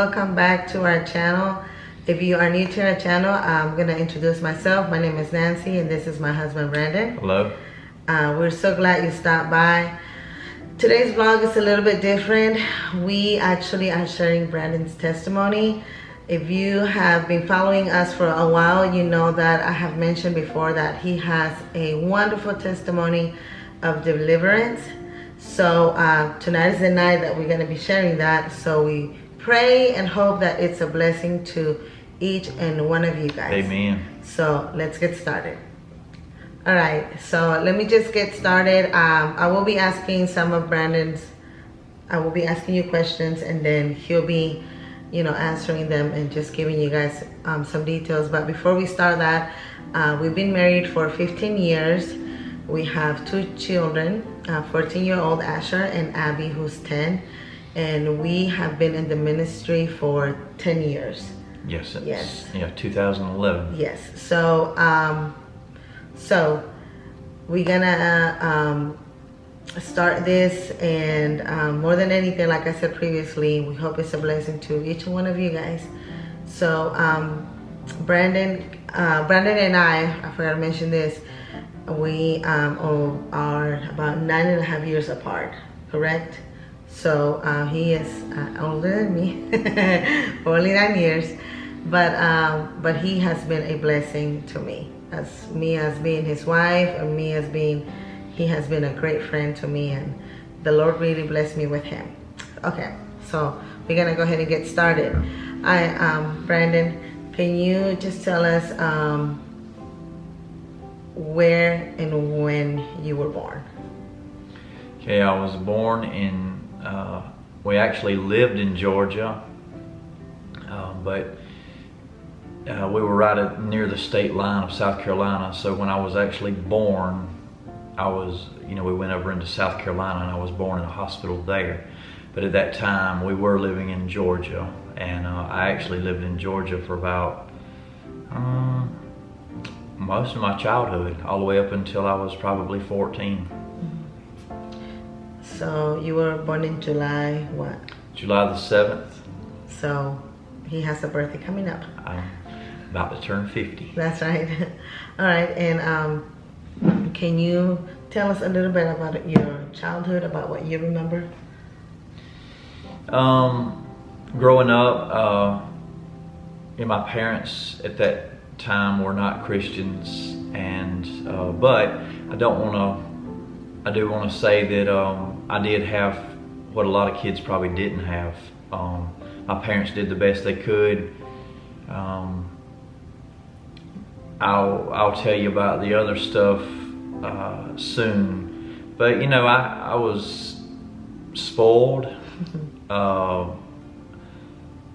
welcome back to our channel. If you are new to our channel, I'm going to introduce myself. My name is Nancy and this is my husband Brandon. Hello. We're so glad you stopped by. Today's vlog is a little bit different. We actually are sharing Brandon's testimony. If you have been following us for a while, you know that I have mentioned before that he has a wonderful testimony of deliverance. So tonight is the night that we're going to be sharing that. So we pray and hope that it's a blessing to each and one of you guys. Amen. So let's get started. All right, so let me just get started. I will be asking some of Brandon's, I will be asking you questions, and then he'll be, answering them and just giving you guys some details. But before we start that, we've been married for 15 years. We have 2 children, 14-year-old Asher and Abby, who's 10. And we have been in the ministry for 10 years. Yes. Yes. Yeah, 2011. Yes. So, we're gonna start this, and more than anything, like I said previously, we hope it's a blessing to each one of you guys. So, Brandon and I forgot to mention this. We are about 9.5 years apart, correct? So he is older than me, only 9 years, but he has been a blessing to me, as being his wife, and he has been a great friend to me, and the Lord really blessed me with him. Okay, so we're gonna go ahead and get started. Brandon, can you just tell us where and when you were born? Okay, I was born in, we actually lived in Georgia, but we were right near the state line of South Carolina. So when I was actually born, we went over into South Carolina, and I was born in a hospital there. But at that time, we were living in Georgia, and I actually lived in Georgia for about most of my childhood, all the way up until I was probably 14. So you were born in July what? July the 7th. So he has a birthday coming up. I'm about to turn 50. That's right. All right, and can you tell us a little bit about your childhood, about what you remember? Growing up, my parents at that time were not Christians, and but I do want to say that I did have what a lot of kids probably didn't have. My parents did the best they could. I'll tell you about the other stuff soon, but I was spoiled.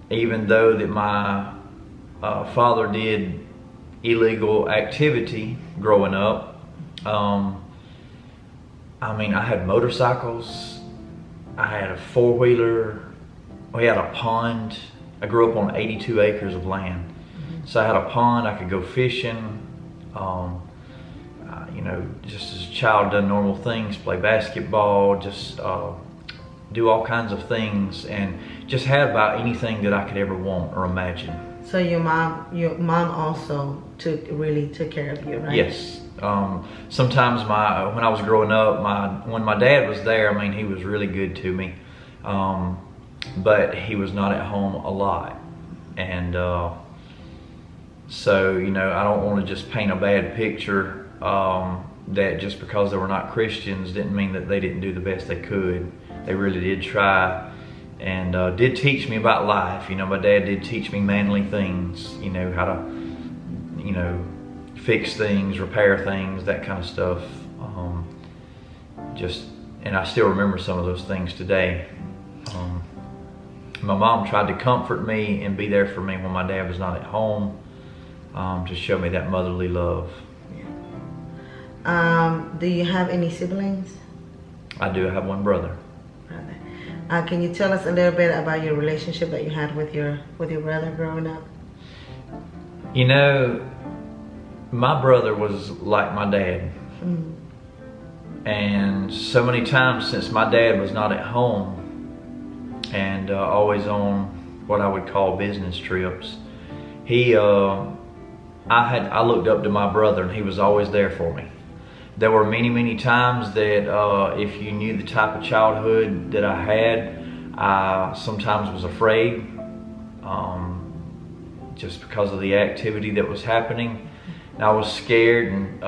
Even though that my father did illegal activity growing up, I had motorcycles, I had a 4-wheeler, we had a pond. I grew up on 82 acres of land. So I had a pond, I could go fishing, just as a child, done normal things, play basketball, just do all kinds of things, and just had about anything that I could ever want or imagine. So your mom also really took care of you, right? Yes. Sometimes when I was growing up, when my dad was there, he was really good to me, but he was not at home a lot, and so I don't want to just paint a bad picture that just because they were not Christians didn't mean that they didn't do the best they could. They really did try, and did teach me about life. My dad did teach me manly things, how to, fix things, repair things, that kind of stuff. And I still remember some of those things today. My mom tried to comfort me and be there for me when my dad was not at home, to show me that motherly love. Do you have any siblings? I do have one brother. Can you tell us a little bit about your relationship that you had with your brother growing up? My brother was like my dad. And so many times since my dad was not at home and always on what I would call business trips. I looked up to my brother, and he was always there for me. There were many times that if you knew the type of childhood that I had, I sometimes was afraid, just because of the activity that was happening. And I was scared and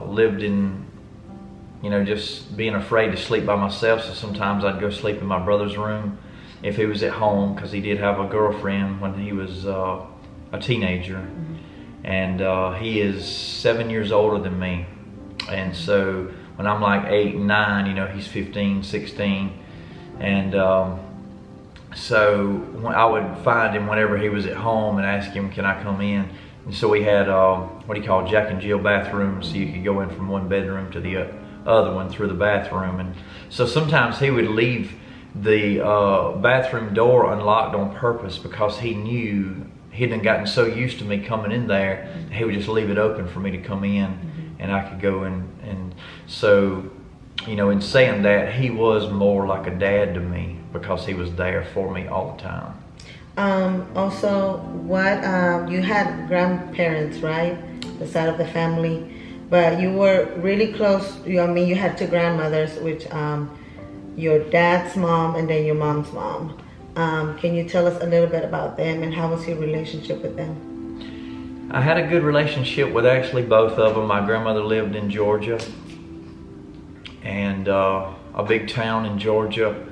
lived in, just being afraid to sleep by myself. So sometimes I'd go sleep in my brother's room if he was at home, because he did have a girlfriend when he was a teenager. And he is 7 years older than me. And so when I'm like 8 and 9, he's 15, 16. And so I would find him whenever he was at home and ask him, can I come in? And so we had what he called Jack and Jill bathrooms, so you could go in from one bedroom to the other one through the bathroom. And so sometimes he would leave the bathroom door unlocked on purpose, because he knew he'd gotten so used to me coming in there, he would just leave it open for me to come in, and I could go in. And so, in saying that, he was more like a dad to me, because he was there for me all the time. Also, you had grandparents, right? The side of the family, but you were really close. You had two grandmothers, which your dad's mom and then your mom's mom. Can you tell us a little bit about them, and how was your relationship with them? I had a good relationship with actually both of them. My grandmother lived in Georgia, and a big town in Georgia.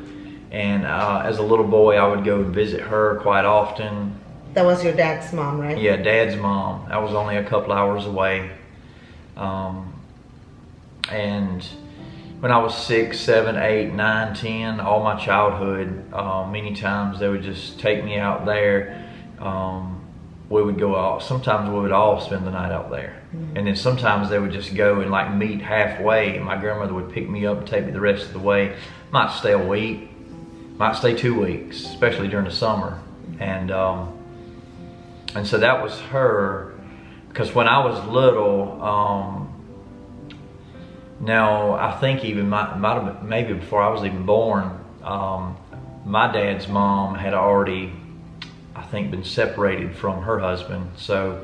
And as a little boy, I would go and visit her quite often. That was your dad's mom, right? Yeah, Dad's mom. I was only a couple hours away. And when I was 6, 7, 8, 9, 10, all my childhood, many times they would just take me out there. We would go out. Sometimes we would all spend the night out there. And then sometimes they would just go and like meet halfway, and my grandmother would pick me up and take me the rest of the way. Might stay a week, might stay 2 weeks, especially during the summer. And so that was her, because when I was little, now I think even maybe before I was even born, my dad's mom had already, I think, been separated from her husband. So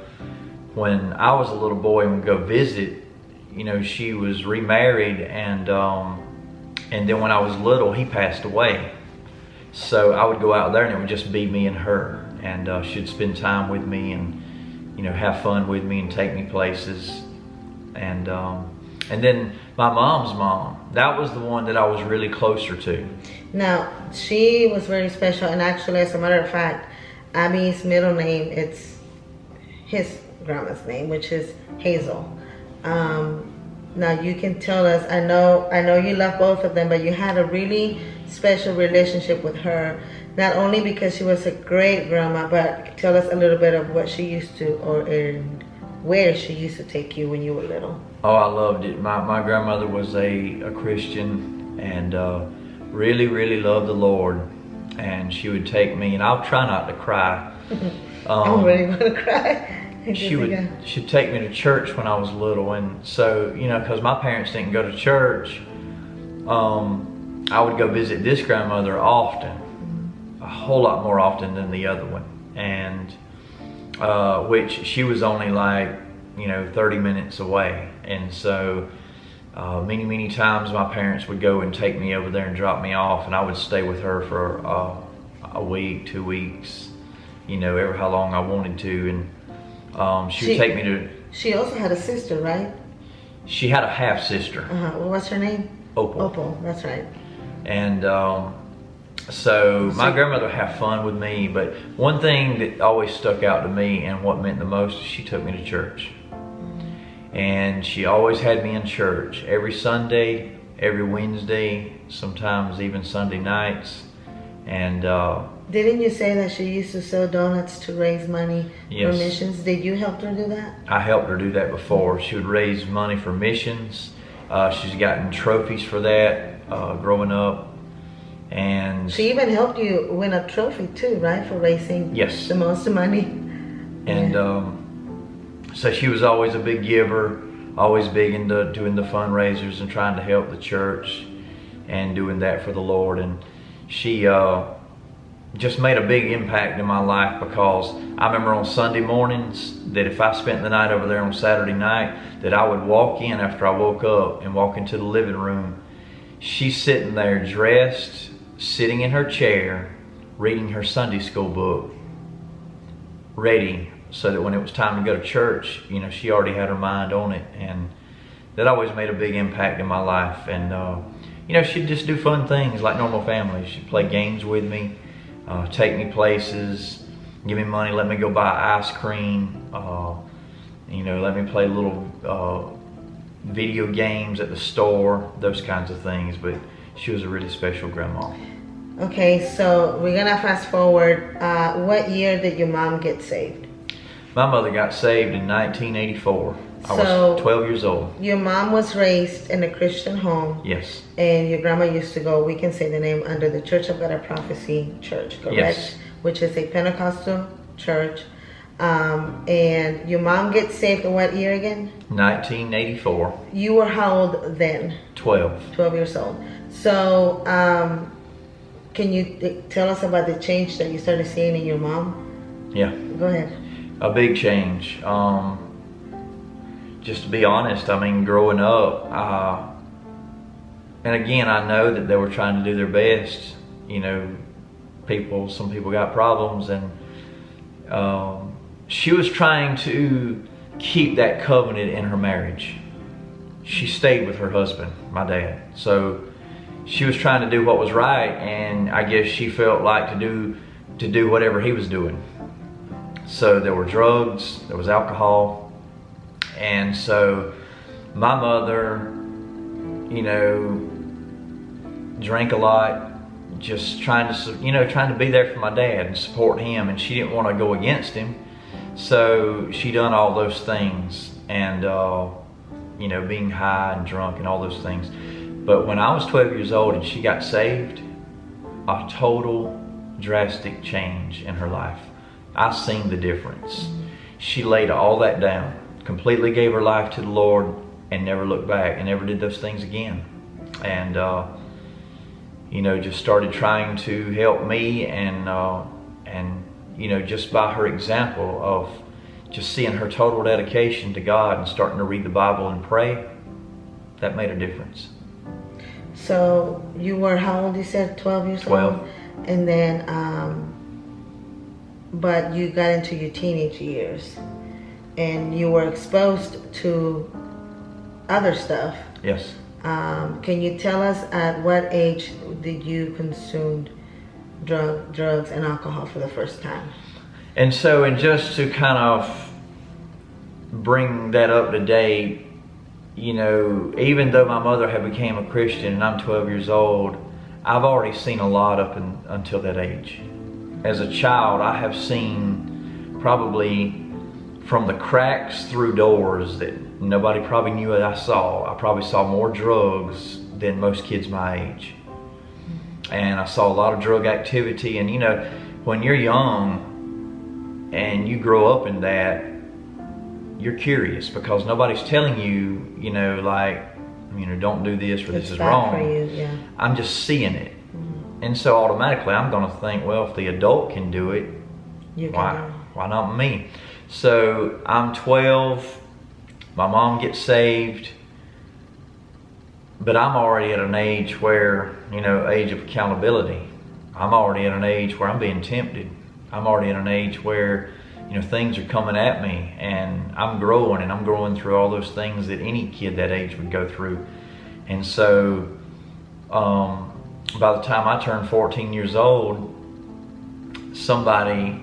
when I was a little boy and would go visit, she was remarried, and then when I was little, he passed away. So I would go out there, and it would just be me and her, and she'd spend time with me, and have fun with me and take me places. And then my mom's mom, that was the one that I was really closer to. Now, she was very special, and actually, as a matter of fact, Abby's middle name, it's his grandma's name, which is Hazel. Now you can tell us, I know you love both of them, but you had a really special relationship with her, not only because she was a great grandma, but tell us a little bit of what she used to, or where she used to take you when you were little. Oh, I loved it. My grandmother was a Christian, and really loved the Lord. And she would take me, and I'll try not to cry. I'm really gonna cry. She'd take me to church when I was little, and so because my parents didn't go to church, I would go visit this grandmother often, a whole lot more often than the other one, and which she was only like 30 minutes away. And so many times my parents would go and take me over there and drop me off, and I would stay with her for a week, 2 weeks, ever how long I wanted to. And she would take me to... She also had a sister, right? She had a half-sister. What's her name? Opal. Opal, that's right. And so my grandmother would have fun with me, but one thing that always stuck out to me and what meant the most is she took me to church. And she always had me in church every Sunday, every Wednesday, sometimes even Sunday nights. And didn't you say that she used to sell donuts to raise money for missions? Did you help her do that? I helped her do that before. She would raise money for missions. She's gotten trophies for that growing up. And she even helped you win a trophy too, right? For raising the most money. And so she was always a big giver, always big into doing the fundraisers and trying to help the church and doing that for the Lord. And she just made a big impact in my life, because I remember on Sunday mornings that if I spent the night over there on Saturday night, that I would walk in after I woke up and walk into the living room. She's sitting there dressed, sitting in her chair, reading her Sunday school book, ready so that when it was time to go to church, you know, she already had her mind on it. And that always made a big impact in my life. And you know, she'd just do fun things like normal families. She'd play games with me, take me places, give me money, let me go buy ice cream, you know, let me play little video games at the store, those kinds of things. But she was a really special grandma. Okay, so we're gonna fast forward. What year did your mom get saved? My mother got saved in 1984. I was 12 years old. Your mom was raised in a Christian home. Yes. And your grandma used to go, we can say the name, under the Church of God of Prophecy Church, correct? Yes. Which is a Pentecostal church. And your mom gets saved in what year again? 1984. You were how old then? 12. 12 years old. So, can you tell us about the change that you started seeing in your mom? Yeah. Go ahead. A big change. Just to be honest, I mean, growing up, and again, I know that they were trying to do their best. You know, some people got problems, and she was trying to keep that covenant in her marriage. She stayed with her husband, my dad. So she was trying to do what was right, and I guess she felt like to do whatever he was doing. So there were drugs, there was alcohol. And so my mother, you know, drank a lot, just trying to be there for my dad and support him. And she didn't want to go against him. So she done all those things, and, you know, being high and drunk and all those things. But when I was 12 years old and she got saved, a total drastic change in her life. I seen the difference. She laid all that down, completely gave her life to the Lord, and never looked back, and never did those things again. And you know, just started trying to help me, and you know, just by her example of just seeing her total dedication to God and starting to read the Bible and pray, that made a difference. So you were how old? You said 12 years 12. old, and then but you got into your teenage years, and you were exposed to other stuff. Yes. Can you tell us at what age did you consume drugs and alcohol for the first time? And so, and just to kind of bring that up to date, you know, even though my mother had became a Christian and I'm 12 years old, I've already seen a lot up until that age. As a child, I have seen probably from the cracks through doors that nobody probably knew what I saw. I probably saw more drugs than most kids my age. And I saw a lot of drug activity. And you know, when you're young and you grow up in that, you're curious because nobody's telling you, you know, like, you know, don't do this or this is wrong. For you, yeah. I'm just seeing it. And so automatically I'm going to think, well, if the adult can do it, why not me? So I'm 12, my mom gets saved, but I'm already at an age where, you know, age of accountability. I'm already at an age where I'm being tempted. I'm already at an age where, you know, things are coming at me, and I'm growing through all those things that any kid that age would go through. And so by the time I turned 14 years old, somebody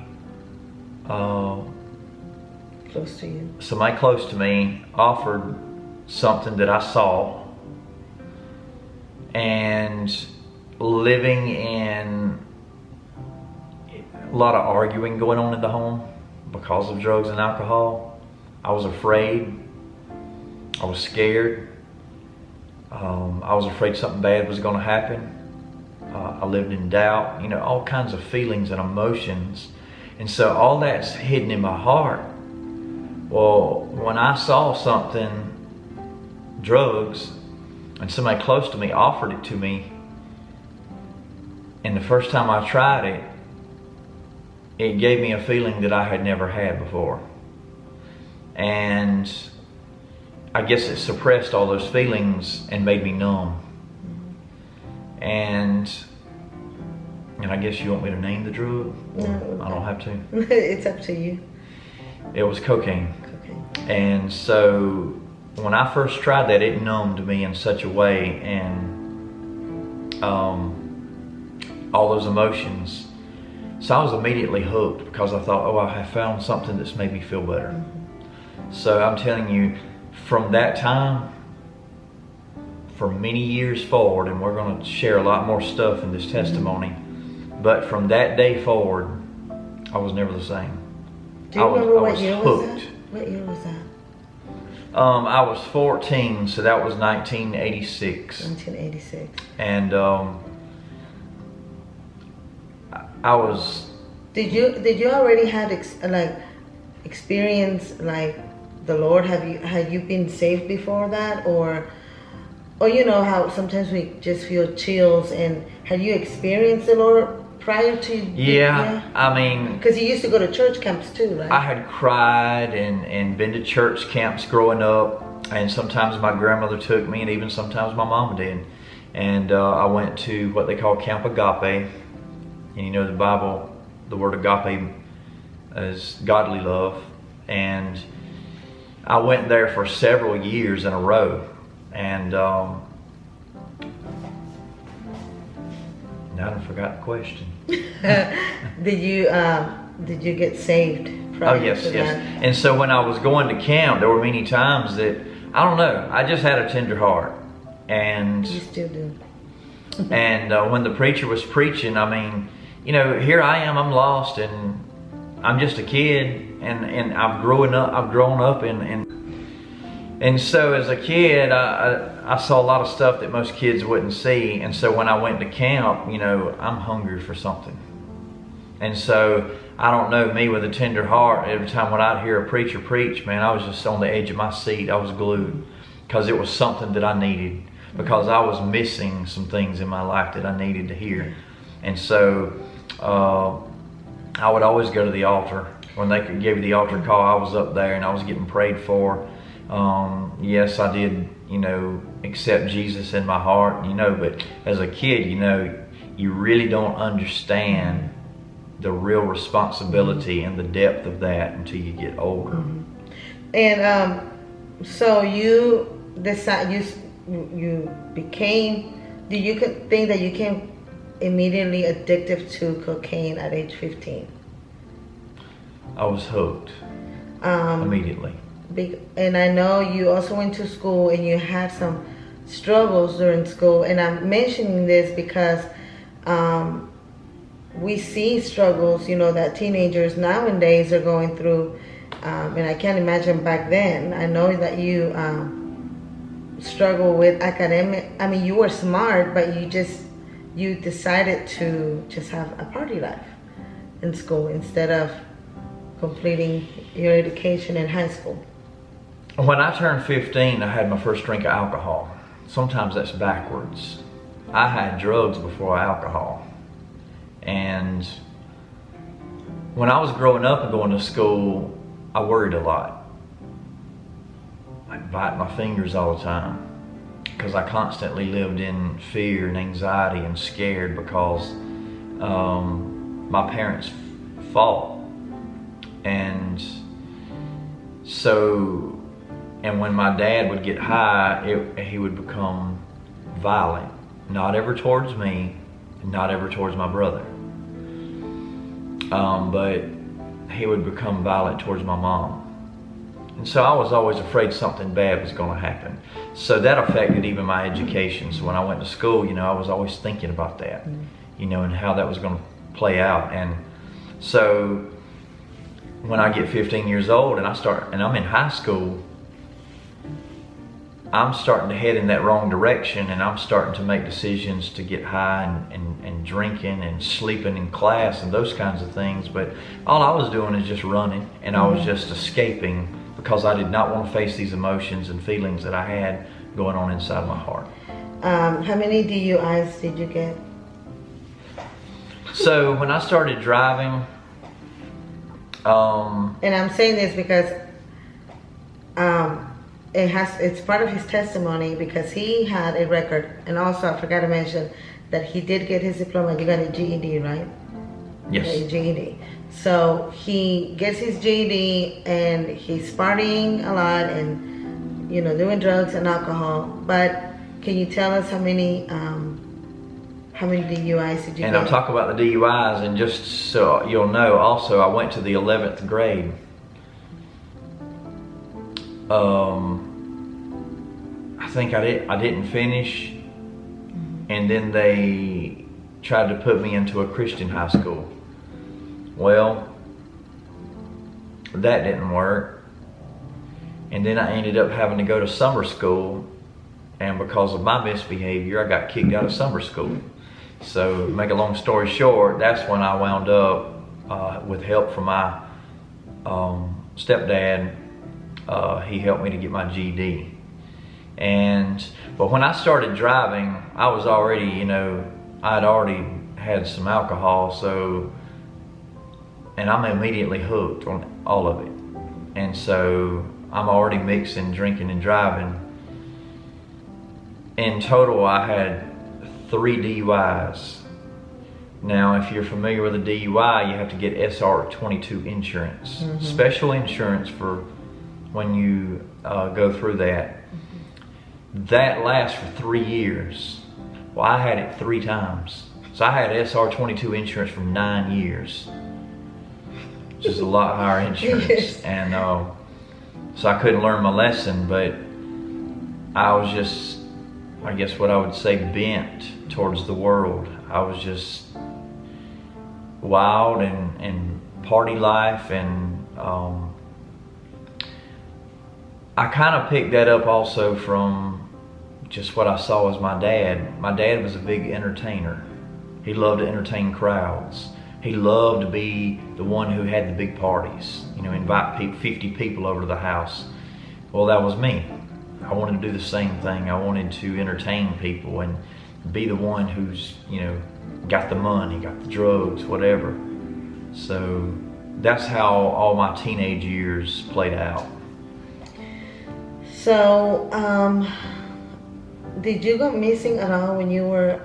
close to me offered something that I saw, and living in a lot of arguing going on in the home because of drugs and alcohol. I was afraid. I was scared. I was afraid something bad was going to happen. I lived in doubt, you know, all kinds of feelings and emotions. And so all that's hidden in my heart. Well, when I saw something, drugs, and somebody close to me offered it to me, and the first time I tried it, it gave me a feeling that I had never had before. And I guess it suppressed all those feelings and made me numb. And I guess you want me to name the drug? No. I don't have to. It's up to you. It was cocaine. Cocaine. And so when I first tried that, it numbed me in such a way, and all those emotions. So I was immediately hooked because I thought, oh, I have found something that's made me feel better. Mm-hmm. So I'm telling you, from that time, for many years forward, and we're going to share a lot more stuff in this testimony, but from that day forward, I was never the same. Do you remember what year was hooked. that? What year was that? I was 14, so that was 1986. 1986. And I was. Did you already had experience like the Lord? Had you been saved before that, or you know how sometimes we just feel chills, and had you experienced the Lord prior to? Yeah. I mean, because you used to go to church camps too, right? I had cried and been to church camps growing up, and sometimes my grandmother took me, and even sometimes my mama did. And I went to what they call Camp Agape, and you know the Bible, the word agape is godly love, and I went there for several years in a row, and now I forgot the question. Did you get saved prior Oh yes, to yes. that? And so when I was going to camp, there were many times that, I don't know, I just had a tender heart. And You still do. and when the preacher was preaching, I mean, you know, here I am, I'm lost, and I'm just a kid, and I've grown up and so as a kid, I saw a lot of stuff that most kids wouldn't see. And so when I went to camp, you know, I'm hungry for something. And so, I don't know, me with a tender heart, every time when I'd hear a preacher preach, man, I was just on the edge of my seat. I was glued, because it was something that I needed, because I was missing some things in my life that I needed to hear. And so I would always go to the altar. When they could give you the altar call, I was up there and I was getting prayed for. Yes, I did, you know, accept Jesus in my heart, you know, but as a kid, you know, you really don't understand the real responsibility and the depth of that until you get older. Mm-hmm. And so you decide you became. Do you think that you became immediately addicted to cocaine at age 15? I was hooked immediately. And I know you also went to school and you had some struggles during school. And I'm mentioning this because we see struggles, you know, that teenagers nowadays are going through. And I can't imagine back then. I know that you struggle with academic. I mean, you were smart, but you decided to just have a party life in school instead of completing your education in high school. When I turned 15, I had my first drink of alcohol. Sometimes that's backwards. I had drugs before alcohol. And when I was growing up and going to school, I worried a lot. I'd bite my fingers all the time because I constantly lived in fear and anxiety and scared because my parents fought. And so, and when my dad would get high, he would become violent. Not ever towards me, not ever towards my brother. But he would become violent towards my mom. And so I was always afraid something bad was going to happen. So that affected even my education. So when I went to school, you know, I was always thinking about that, you know, and how that was going to play out. And so when I get 15 years old and I'm in high school, I'm starting to head in that wrong direction, and I'm starting to make decisions to get high and drinking and sleeping in class and those kinds of things. But all I was doing is just running, and I was just escaping because I did not want to face these emotions and feelings that I had going on inside my heart. How many DUIs did you get? So when I started driving, And I'm saying this because it's part of his testimony, because he had a record. And also, I forgot to mention that he did get his diploma. You got a GED, right? Yes. A GED. So he gets his GED and he's partying a lot and, you know, doing drugs and alcohol. But can you tell us how many DUIs did you And get? I'll talk about the DUIs, and just so you'll know, also I went to the 11th grade. I think I didn't finish, and then they tried to put me into a Christian high school. Well, that didn't work, and then I ended up having to go to summer school, and because of my misbehavior, I got kicked out of summer school. So, to make a long story short, that's when I wound up with help from my stepdad. He helped me to get my GED. But when I started driving, I was already, you know, I'd already had some alcohol, and I'm immediately hooked on all of it. And so I'm already mixing drinking and driving. In total, I had 3 DUIs. Now, if you're familiar with a DUI, you have to get SR22 insurance, special insurance for when you go through that. That lasts for 3 years. Well, I had it 3 times. So I had SR22 insurance for 9 years, which is a lot higher insurance. Yes. And so I couldn't learn my lesson, but I was just, I guess what I would say, bent towards the world. I was just wild and party life, and I kind of picked that up also from just what I saw as my dad. My dad was a big entertainer. He loved to entertain crowds. He loved to be the one who had the big parties, you know, invite 50 people over to the house. Well, that was me. I wanted to do the same thing. I wanted to entertain people and be the one who's, you know, got the money, got the drugs, whatever. So that's how all my teenage years played out. So, did you go missing at all when you were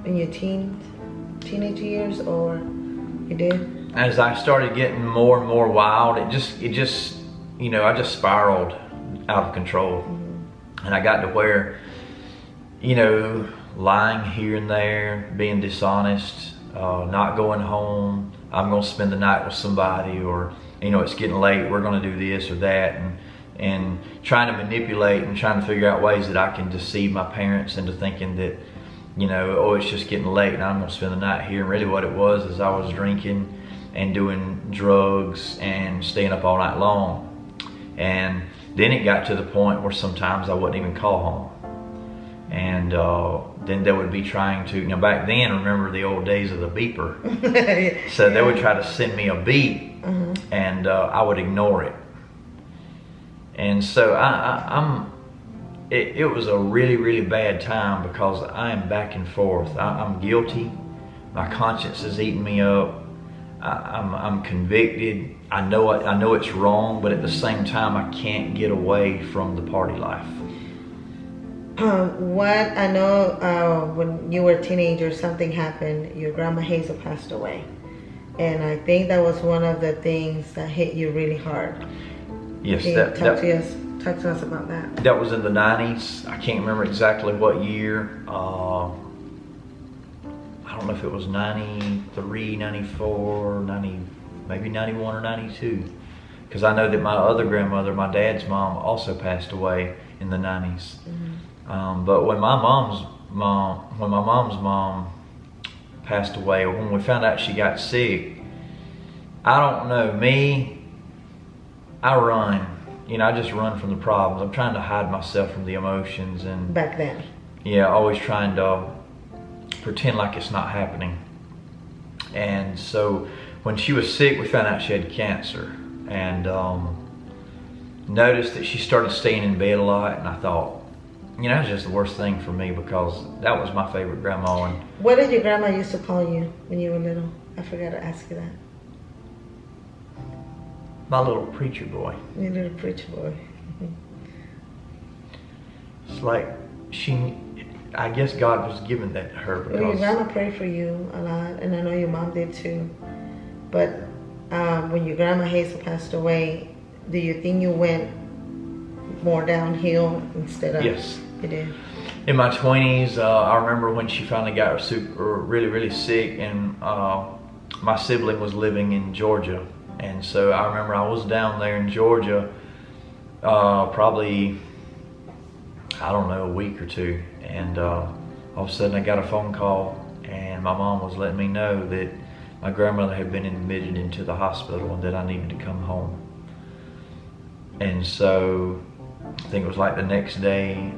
in your teenage years, or you did? As I started getting more and more wild, it just, you know, I just spiraled out of control. And I got to where, you know, lying here and there, being dishonest, not going home, I'm gonna spend the night with somebody, or, you know, it's getting late, we're gonna do this or that, and trying to manipulate and trying to figure out ways that I can deceive my parents into thinking that, you know, oh, it's just getting late and I'm gonna spend the night here. And really what it was is I was drinking and doing drugs and staying up all night long. And then it got to the point where sometimes I wouldn't even call home. And then they would be trying to, you know, back then, remember the old days of the beeper. So they would try to send me a beep, and I would ignore it. And so it was a really, really bad time, because I am back and forth. I'm guilty. My conscience is eating me up. I'm convicted. I know it's wrong, but at the same time, I can't get away from the party life. What I know, when you were a teenager, something happened. Your grandma Hazel passed away, and I think that was one of the things that hit you really hard. Yes, Can you talk to us about that. That was in the 90s. I can't remember exactly what year. I don't know if it was 93, 94, 90, maybe 91 or 92. Because I know that my other grandmother, my dad's mom, also passed away in the 90s. But when my mom's mom passed away, or when we found out she got sick, I don't know, I run. You know, I just run from the problems. I'm trying to hide myself from the emotions. And Back then. yeah, always trying to pretend like it's not happening. And so when she was sick, we found out she had cancer, and noticed that she started staying in bed a lot. And I thought, you know, that's just the worst thing for me, because that was my favorite grandma. And what did your grandma used to call you when you were little? I forgot to ask you that. My little preacher boy. Your little preacher boy. It's like I guess God was giving that to her Well, your because grandma prayed for you a lot, and I know your mom did too. But when your grandma Hazel passed away, do you think you went more downhill instead of? Yes. You did. In my 20s, I remember when she finally got really sick, and my sibling was living in Georgia, and so I remember I was down there in Georgia, probably, I don't know, a week or two, and all of a sudden I got a phone call, and my mom was letting me know that my grandmother had been admitted into the hospital and that I needed to come home. And so I think it was like the next day,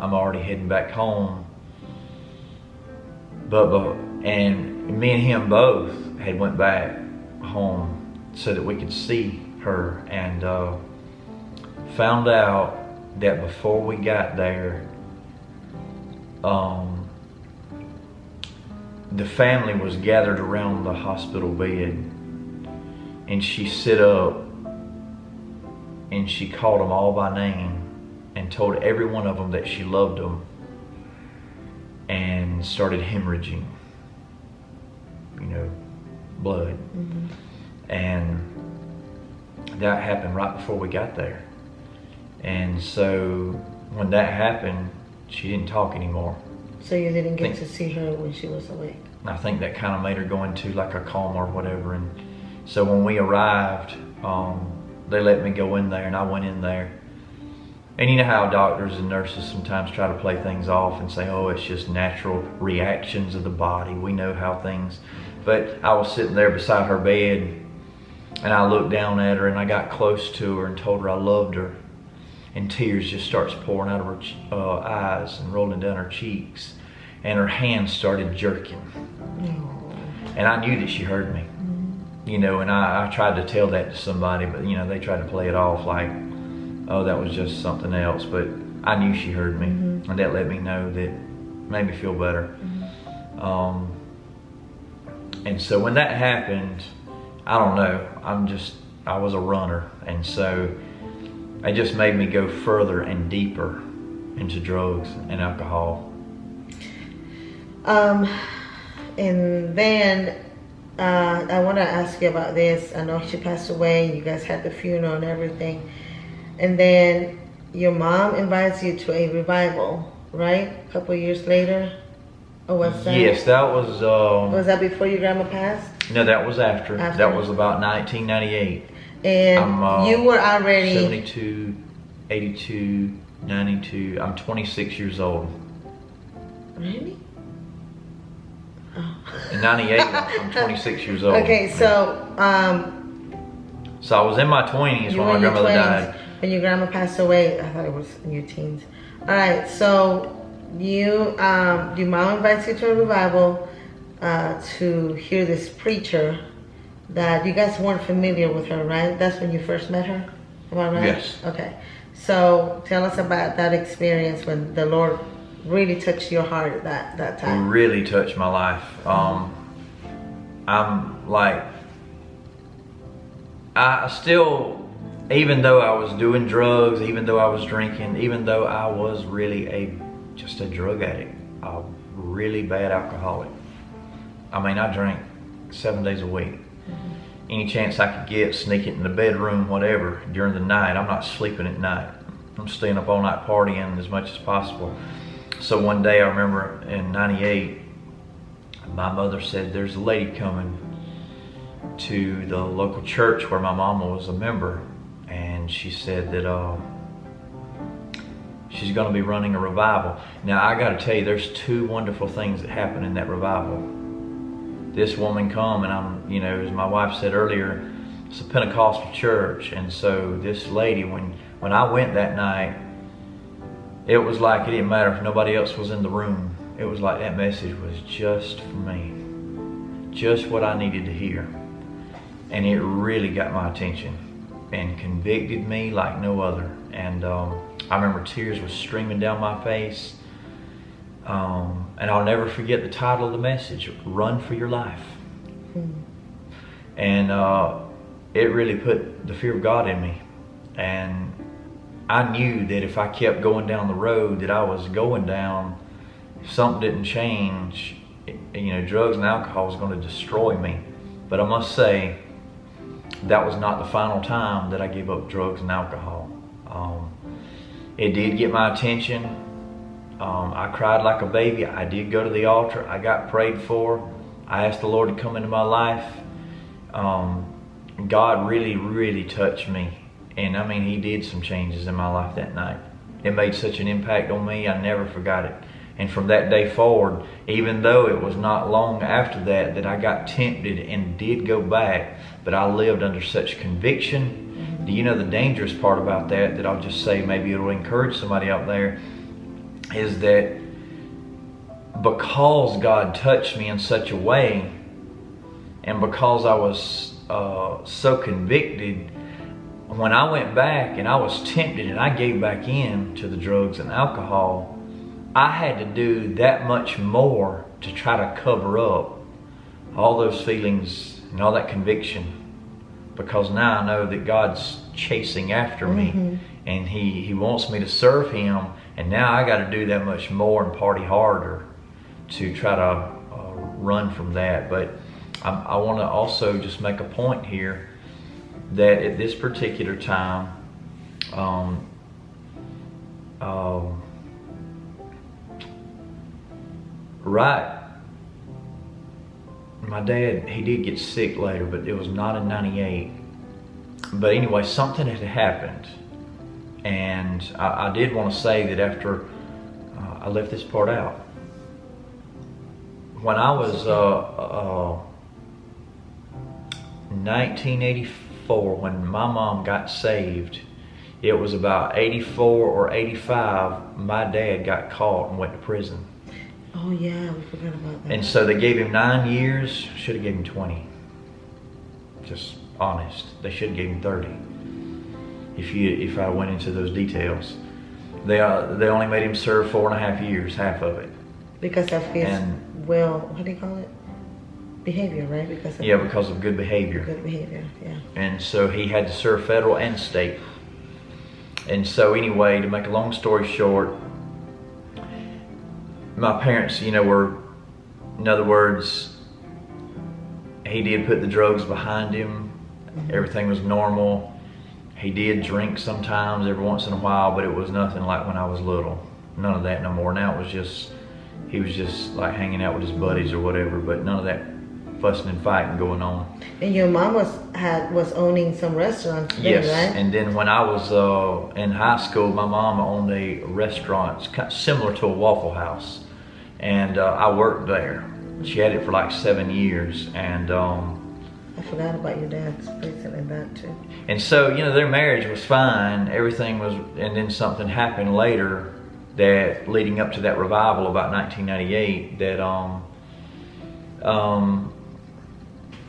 I'm already heading back home. And me and him both had went back home so that we could see her, and found out that before we got there, the family was gathered around the hospital bed, and she sit up and she called them all by name and told every one of them that she loved them, and started hemorrhaging, blood. Mm-hmm. And that happened right before we got there. And so when that happened, she didn't talk anymore. So you didn't get to see her when she was awake? I think that kind of made her go into like a coma or whatever. And so when we arrived, they let me go in there, and I went in there. And you know how doctors and nurses sometimes try to play things off and say, oh, it's just natural reactions of the body. We know how things. But I was sitting there beside her bed, and I looked down at her, and I got close to her and told her I loved her. And tears just starts pouring out of her eyes and rolling down her cheeks. And her hands started jerking. Oh. And I knew that she heard me. Mm-hmm. And I tried to tell that to somebody, but they tried to play it off like, oh, that was just something else. But I knew she heard me. Mm-hmm. And that let me know, that made me feel better. Mm-hmm. And so when that happened, I don't know, I was a runner. And so it just made me go further and deeper into drugs and alcohol. And then I want to ask you about this. I know she passed away, you guys had the funeral and everything. And then your mom invites you to a revival, right? A couple of years later? Or what's that? Yes, that was... was that before your grandma passed? No, that was after. That was about 1998. And you were already... 72, 82, 92. I'm 26 years old. Really? Oh. In 98, I'm 26 years old. Okay, so... so I was in my 20s when my grandmother died. When your grandma passed away, I thought it was in your teens. All right, so your mom invites you to a revival to hear this preacher that you guys weren't familiar with her, right? That's when you first met her? Am I right? Yes. Okay. So tell us about that experience when the Lord really touched your heart at that time. Really touched my life. I'm like, I still, even though I was doing drugs, even though I was drinking, even though I was really just a drug addict, a really bad alcoholic. I mean, I drank 7 days a week. Any chance I could get, sneak it in the bedroom, whatever, during the night. I'm not sleeping at night. I'm staying up all night partying as much as possible. So one day I remember in 98, my mother said, there's a lady coming to the local church where my mama was a member. And she said that she's going to be running a revival. Now I got to tell you, there's two wonderful things that happen in that revival. This woman come, and as my wife said earlier, it's a Pentecostal church. And so this lady, when I went that night, it was like it didn't matter if nobody else was in the room. It was like that message was just for me. Just what I needed to hear. And it really got my attention and convicted me like no other. And I remember tears was streaming down my face. And I'll never forget the title of the message, Run for Your Life. And it really put the fear of God in me. And I knew that if I kept going down the road that I was going down, if something didn't change, drugs and alcohol was going to destroy me. But I must say, that was not the final time that I gave up drugs and alcohol. It did get my attention. I cried like a baby. I did go to the altar. I got prayed for. I asked the Lord to come into my life. God really, really touched me. And I mean, He did some changes in my life that night. It made such an impact on me, I never forgot it. And from that day forward, even though it was not long after that I got tempted and did go back, but I lived under such conviction. Do you know the dangerous part about that I'll just say, maybe it'll encourage somebody out there, is that because God touched me in such a way, and because I was so convicted, when I went back and I was tempted and I gave back in to the drugs and alcohol, I had to do that much more to try to cover up all those feelings and all that conviction, because now I know that God's chasing after me, and He wants me to serve Him, and now I got to do that much more and party harder to try to run from that. But I want to also just make a point here that at this particular time, my dad, he did get sick later, but it was not in '98. But anyway, something had happened, and I did want to say that after I left this part out. When I was 1984, when my mom got saved, it was about 84 or 85, my dad got caught and went to prison. Oh yeah, we forgot about that. And so they gave him 9 years, should have given him 20. Just honest, they should have given him 30. If I went into those details. They only made him serve 4.5 years, half of it. Because of his, what do you call it? Behavior, right? Because of good behavior. Good behavior, yeah. And so he had to serve federal and state. And so anyway, to make a long story short, my parents, were, in other words, he did put the drugs behind him. Everything was normal. He did drink sometimes, every once in a while, but it was nothing like when I was little. None of that no more. Now it was just, he was just like hanging out with his buddies or whatever, but none of that fussing and fighting going on. And your mom was owning some restaurants then, yes, right? And then when I was in high school, my mom owned a restaurant similar to a Waffle House, and I worked there. She had it for like 7 years, and I forgot about your dad's prison and that too. And so, their marriage was fine, everything was, and then something happened later that leading up to that revival about 1998 that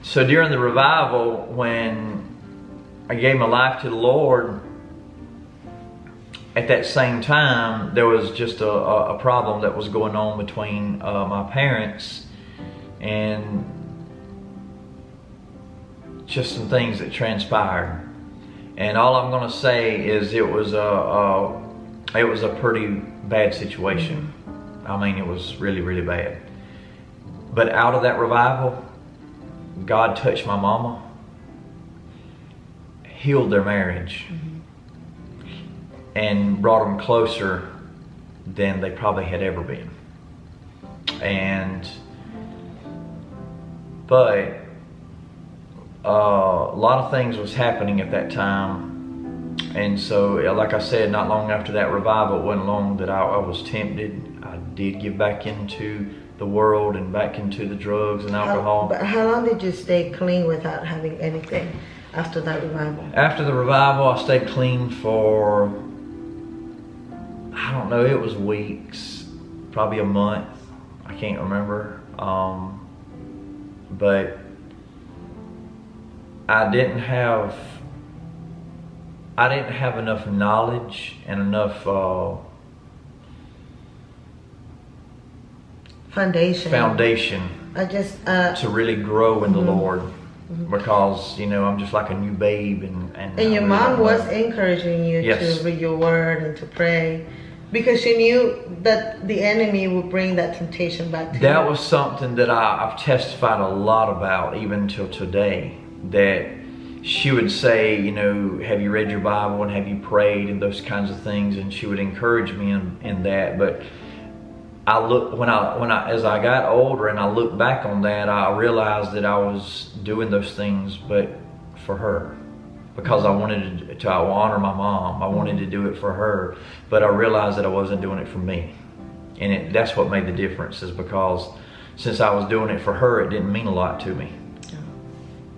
so during the revival, when I gave my life to the Lord, at that same time there was just a problem that was going on between my parents, and just some things that transpired. And all I'm going to say is it was a pretty bad situation. I mean, it was really, really bad. But out of that revival, God touched my mama, healed their marriage, and brought them closer than they probably had ever been. But a lot of things was happening at that time, and so like I said, not long after that revival, it wasn't long that I was tempted. I did get back into the world and back into the drugs and alcohol. But how long did you stay clean without having anything after that revival? After the revival, I stayed clean for, I don't know, it was weeks, probably a month. I can't remember. But I didn't have enough knowledge and enough foundation to really grow in the Lord. because, you know, I'm just like a new babe. And your really mom don't know. was encouraging you Yes. to read your word and to pray, because she knew that the enemy would bring that temptation back to you. That was something that I've testified a lot about, even till today, that she would say, you know, have you read your Bible and have you prayed and those kinds of things, and she would encourage me in that. But I look when I as I got older and I look back on that, I realized that I was doing those things, but for her, because I wanted to honor my mom. I wanted to do it for her, but I realized that I wasn't doing it for me, and that's what made the difference. Is because since I was doing it for her, it didn't mean a lot to me.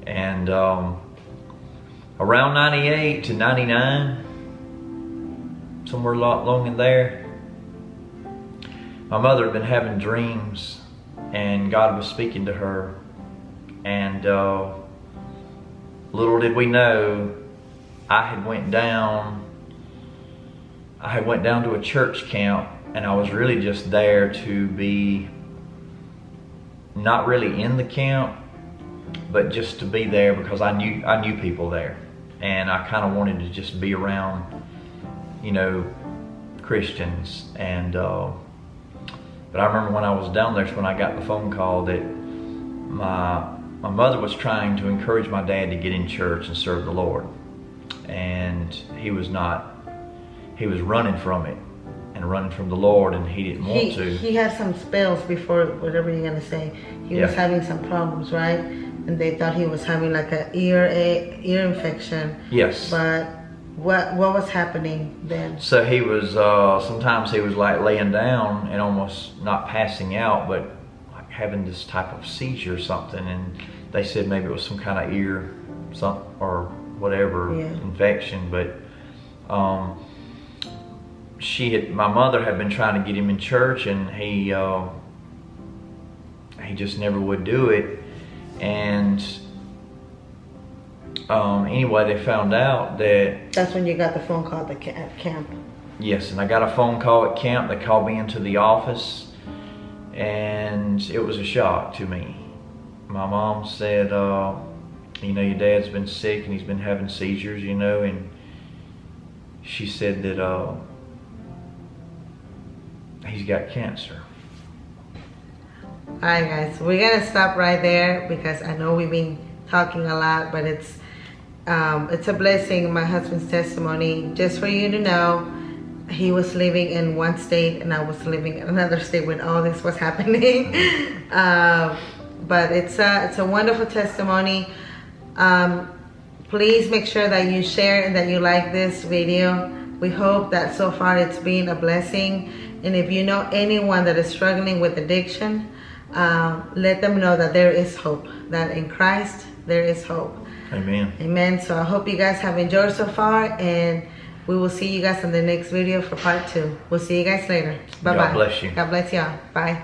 And around 98 to 99, somewhere along in there, my mother had been having dreams, and God was speaking to her, and little did we know, I had went down to a church camp, and I was really just there to be not really in the camp, but just to be there because I knew people there, and I kind of wanted to just be around, you know, Christians. And but I remember when I was down there, when I got the phone call that my mother was trying to encourage my dad to get in church and serve the Lord, and he was running from it and running from the Lord, and he didn't want to. He had some spells before, whatever you're gonna say. He was having some problems, right? And they thought he was having like an ear infection. Yes. But what was happening then? So he was sometimes he was like laying down and almost not passing out, but like having this type of seizure or something, and they said maybe it was some kind of ear or whatever infection. But my mother had been trying to get him in church, and he just never would do it. And anyway, they found out that... That's when you got the phone call at camp. Yes, and I got a phone call at camp. They called me into the office, and it was a shock to me. My mom said, you know, your dad's been sick and he's been having seizures, you know, and she said that he's got cancer. Alright guys, we're gonna stop right there because I know we've been talking a lot, but it's a blessing, my husband's testimony. Just for you to know, he was living in one state and I was living in another state when all this was happening. But it's a wonderful testimony. Please make sure that you share and that you like this video. We hope that so far it's been a blessing. And if you know anyone that is struggling with addiction, let them know that there is hope, that in Christ there is hope. Amen. Amen. So I hope you guys have enjoyed so far, and we will see you guys in the next video for part 2. We'll see you guys later. Bye-bye. God bless you. God bless y'all. Bye.